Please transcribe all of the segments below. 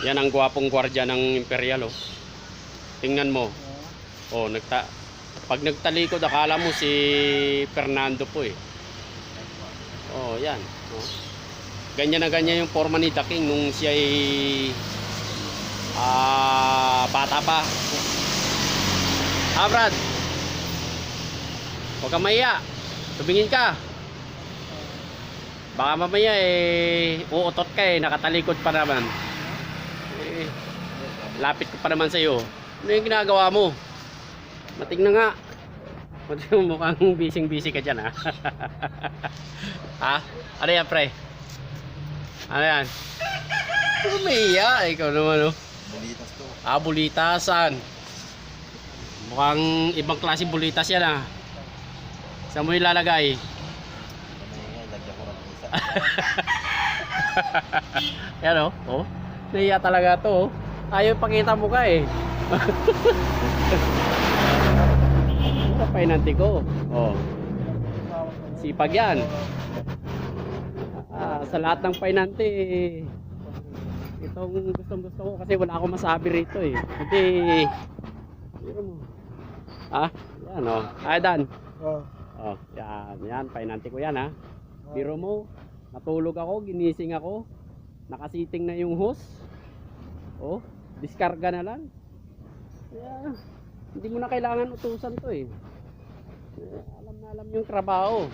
Yan ang gwapong gwardiya ng Imperial, oh. Tingnan mo. Oh, pag nagtalikod, akala mo si Fernando po, eh. Oh, yan. Oh. Ganyan na ganyan yung forma ni The King nung siya ay bata pa. Brad. Huwag kang mahiya. Tumingin ka. Baka mamaya uutot ka, nakatalikod pa naman. Lapit ko pa naman sa iyo. Ano yung ginagawa mo? Mating na nga. Mukhang busy ka dyan, ha? Ha? Ano yan, pre? Ano yan? Umiya. Ikaw naman, oh. Bulitas to. Bulitasan. Mukhang ibang klase bulitas yan, ha? Saan mo ilalagay? Lagyan ko ng isa. Yan, oh. Oh. Nahiya talaga to, oh. Ayaw pakita mo ka, eh. Ito painanti ko. Oh. Sipag yan. Sa lahat ng painanti, itong gusto ko kasi wala akong masabi rito, eh. Hindi. Yan, oh. Dan. Oh, yan. Painanti ko yan, ha. Biro mo, natulog ako, ginising ako. Nakasiting na yung hose. Oh, diskarga na lang. Yeah. Hindi mo na kailangan utusan to, eh. Alam na alam yung trabaho.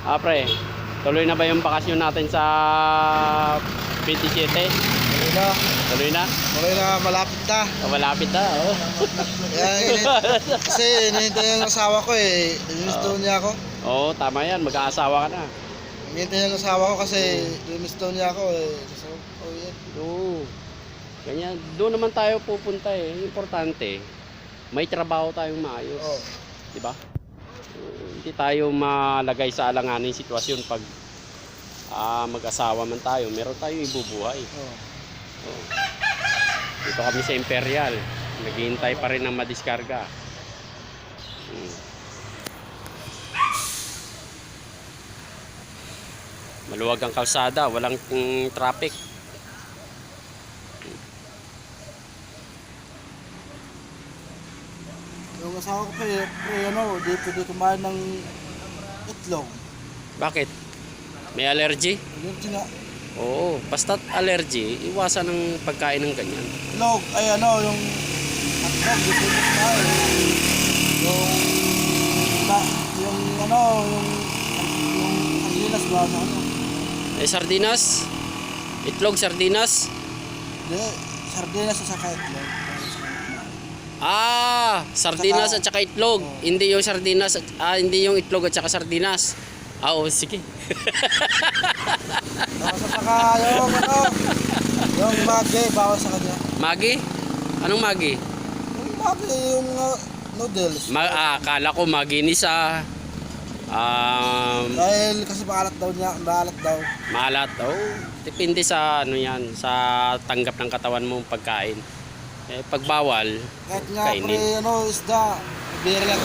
Oh. Pre, tuloy na ba yung bakasyon natin sa 27? Tuloy na. Tuloy na? Tuloy na, malapit na. Malapit na, oh. Kasi hinihintay yung asawa ko, eh. Gusto niya ako. Oo, tama yan. Mag-aasawa ka na. Hinihintay yung asawa ko kasi gusto niya ako, eh. So, yan. Oo. Ganyan. Doon naman tayo pupunta, eh. Importante, may trabaho tayong maayos. Oh. Diba? Hindi tayo malagay sa alanganin sitwasyon pag mag-asawa man tayo. Meron tayong ibubuhay. Oh. Oh. Dito kami sa Imperial. Naghihintay pa rin ng madiskarga. Maluwag ang kalsada, walang traffic. Yung asawa ko dito kumain ng itlog. Bakit? May allergy? Yung tina... Oo, basta allergy, iwasan ang pagkain ng ganyan. Itlog, ay yung itlog, dito yung kumain. Yung sardinas ba, Sardinas? Itlog, sardinas? Hindi, sardinas at saka itlog. Sardinas at saka itlog. Hindi yung sardinas, hindi yung itlog at saka sardinas. Oo, sige. Tapos at saka yung magi, bawal sa kanya. Magi? Anong magi? Yung magi, yung noodles. Akala ko maginisa. Dahil kasi maalat daw niya, Maalat. Depende sa yan, sa tanggap ng katawan mo pagkain. Pag bawal, kahit nga kainin. isda, bira lang